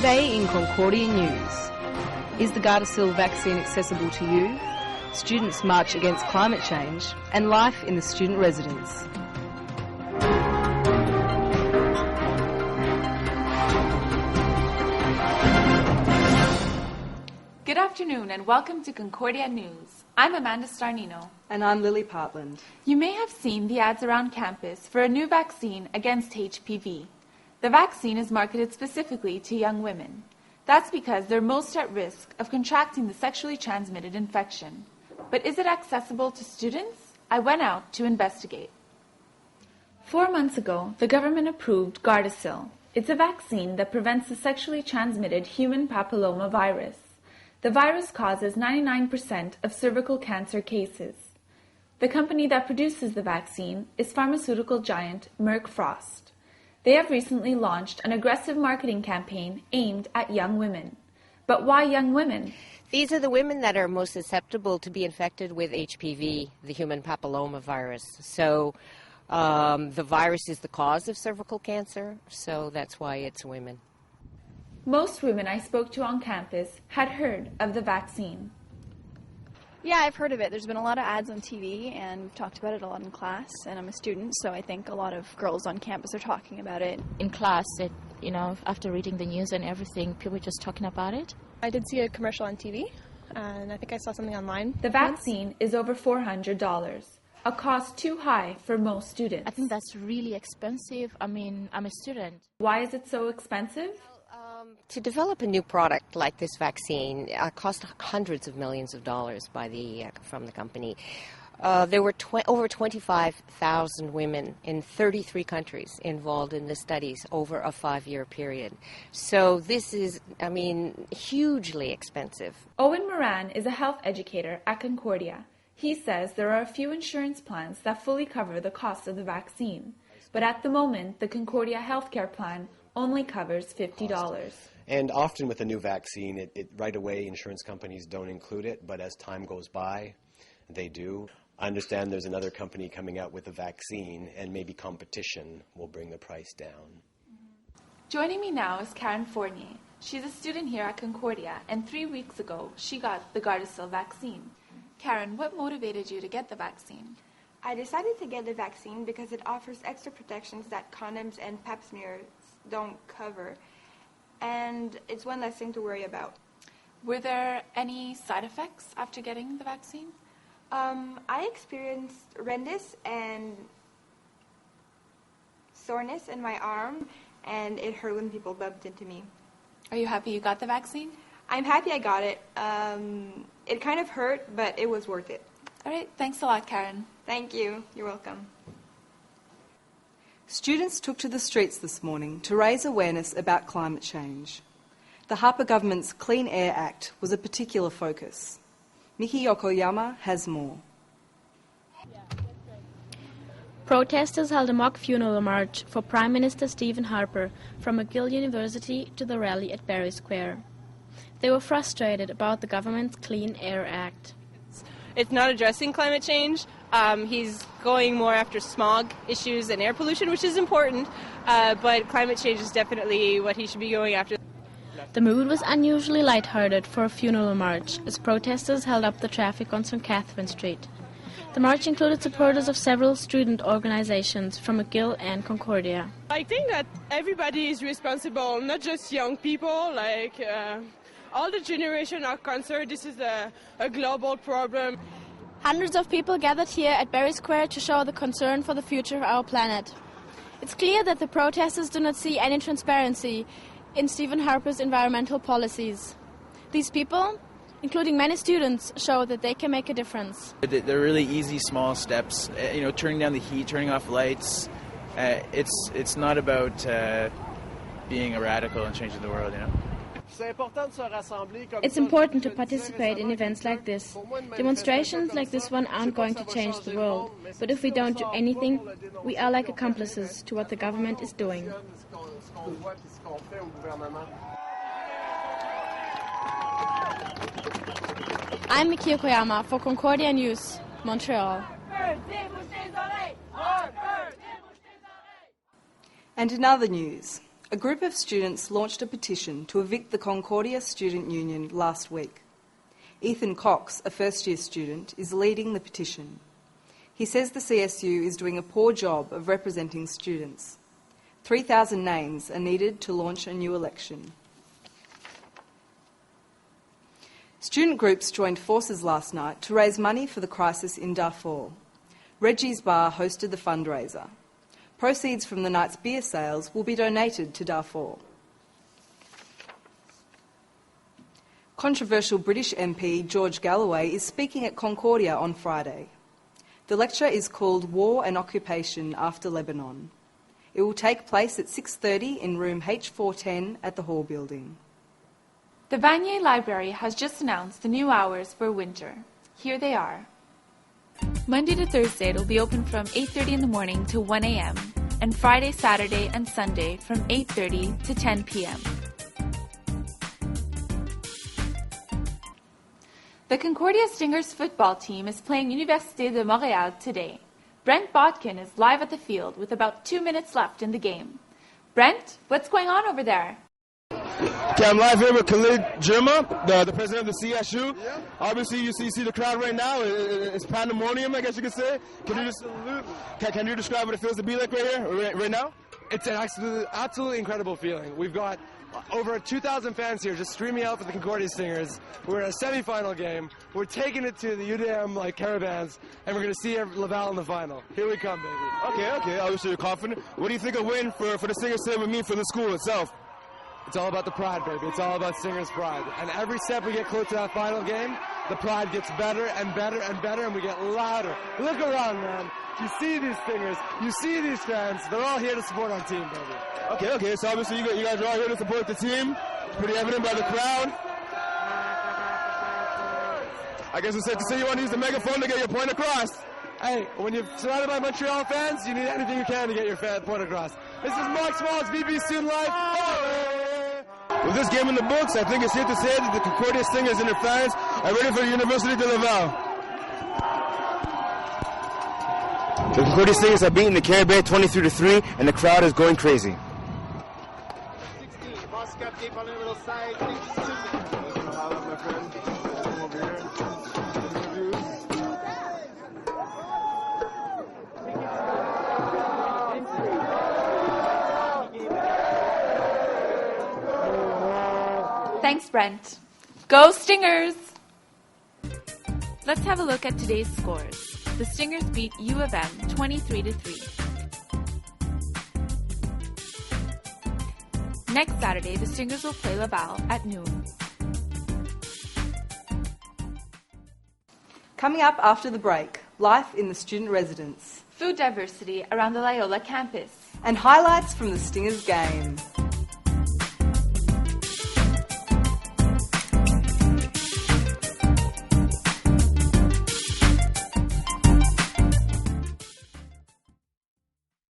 Today in Concordia News, is the Gardasil vaccine accessible to you? Students march against climate change and life in the student residence. Good afternoon and welcome to Concordia News. I'm Amanda Starnino. And I'm Lily Partland. You may have seen the ads around campus for a new vaccine against HPV. The vaccine is marketed specifically to young women. That's because they're most at risk of contracting the sexually transmitted infection. But is it accessible to students? I went out to investigate. 4 months ago, the government approved Gardasil. It's a vaccine that prevents the sexually transmitted human papillomavirus. The virus causes 99% of cervical cancer cases. The company that produces the vaccine is pharmaceutical giant Merck Frost. They have recently launched an aggressive marketing campaign aimed at young women. But why young women? These are the women that are most susceptible to be infected with HPV, the human papillomavirus. So the virus is the cause of cervical cancer, so that's why it's women. Most women I spoke to on campus had heard of the vaccine. Yeah, I've heard of it. There's been a lot of ads on TV, and we've talked about it a lot in class, and I'm a student, so I think a lot of girls on campus are talking about it. In class, after reading the news and everything, people were just talking about it. I did see a commercial on TV, and I think I saw something online. The vaccine is over $400, a cost too high for most students. I think that's really expensive. I'm a student. Why is it so expensive? To develop a new product like this vaccine cost hundreds of millions of dollars from the company. There were over 25,000 women in 33 countries involved in the studies over a 5-year period. So this is, hugely expensive. Owen Moran is a health educator at Concordia. He says there are a few insurance plans that fully cover the cost of the vaccine. But at the moment, the Concordia healthcare plan only covers $50. And often with a new vaccine, it right away insurance companies don't include it, but as time goes by, they do. I understand there's another company coming out with a vaccine, and maybe competition will bring the price down. Joining me now is Karen Fournier. She's a student here at Concordia, and 3 weeks ago, she got the Gardasil vaccine. Karen, what motivated you to get the vaccine? I decided to get the vaccine because it offers extra protections that condoms and pap smears don't cover, and it's one less thing to worry about. Were there any side effects after getting the vaccine? I experienced redness and soreness in my arm, and it hurt when people bumped into me. Are you happy you got the vaccine? I'm happy I got it. It kind of hurt, but it was worth it. All right, thanks a lot, Karen. Thank you. You're welcome. Students took to the streets this morning to raise awareness about climate change. The Harper government's Clean Air Act was a particular focus. Miki Yokoyama has more. Protesters held a mock funeral march for Prime Minister Stephen Harper from McGill University to the rally at Berry Square. They were frustrated about the government's Clean Air Act. It's not addressing climate change. He's going more after smog issues and air pollution, which is important, but climate change is definitely what he should be going after. The mood was unusually lighthearted for a funeral march as protesters held up the traffic on St. Catherine Street. The march included supporters of several student organizations from McGill and Concordia. I think that everybody is responsible, not just young people, all the generation are concerned. This is a global problem. Hundreds of people gathered here at Berry Square to show the concern for the future of our planet. It's clear that the protesters do not see any transparency in Stephen Harper's environmental policies. These people, including many students, show that they can make a difference. They're really easy, small steps. Turning down the heat, turning off lights. It's not about being a radical and changing the world, It's important to participate in events like this. Demonstrations like this one aren't going to change the world, but if we don't do anything, we are like accomplices to what the government is doing. I'm Miki Yokoyama for Concordia News, Montreal. And in other news, A group of students launched a petition to evict the Concordia Student Union last week. Ethan Cox, a first-year student, is leading the petition. He says the CSU is doing a poor job of representing students. 3,000 names are needed to launch a new election. Student groups joined forces last night to raise money for the crisis in Darfur. Reggie's Bar hosted the fundraiser. Proceeds from the night's beer sales will be donated to Darfur. Controversial British MP George Galloway is speaking at Concordia on Friday. The lecture is called War and Occupation After Lebanon. It will take place at 6:30 in room H410 at the Hall building. The Vanier Library has just announced the new hours for winter. Here they are. Monday to Thursday it will be open from 8:30 in the morning to 1 a.m. and Friday, Saturday and Sunday from 8:30 to 10 p.m. The Concordia Stingers football team is playing Université de Montréal today. Brent Botkin is live at the field with about 2 minutes left in the game. Brent, what's going on over there? Okay, I'm live here with Khalid Jirma, the president of the CSU. Yeah. Obviously, you see the crowd right now. It's pandemonium, I guess you could say. Can you describe what it feels to be like right here, right now? It's an absolutely incredible feeling. We've got over 2,000 fans here just screaming out for the Concordia Stingers. We're in a semi-final game. We're taking it to the UDM caravans, and we're going to see Laval in the final. Here we come, baby. Okay. Obviously, you're confident. What do you think a win for the Stingers today would mean for the school itself? It's all about the pride, baby. It's all about Stingers' pride. And every step we get closer to that final game, the pride gets better and better and better, and we get louder. Look around, man. You see these Stingers. You see these fans. They're all here to support our team, baby. Okay. So obviously you guys are all here to support the team. It's pretty evident by the crowd. I guess it's safe to say you want to use the megaphone to get your point across. Hey, when you're surrounded by Montreal fans, you need anything you can to get your point across. This is Mark Smalls, BB Student Life. With this game in the books, I think it's safe to say that the Concordia Stingers and their fans are ready for the University de Laval. The Concordia Stingers have beaten the Caribbean 23-3, and the crowd is going crazy. 16, boss cap tape on the little side. Thanks, Brent. Go Stingers! Let's have a look at today's scores. The Stingers beat U of M 23-3. Next Saturday, the Stingers will play Laval at noon. Coming up after the break, life in the student residence. Food diversity around the Loyola campus. And highlights from the Stingers game.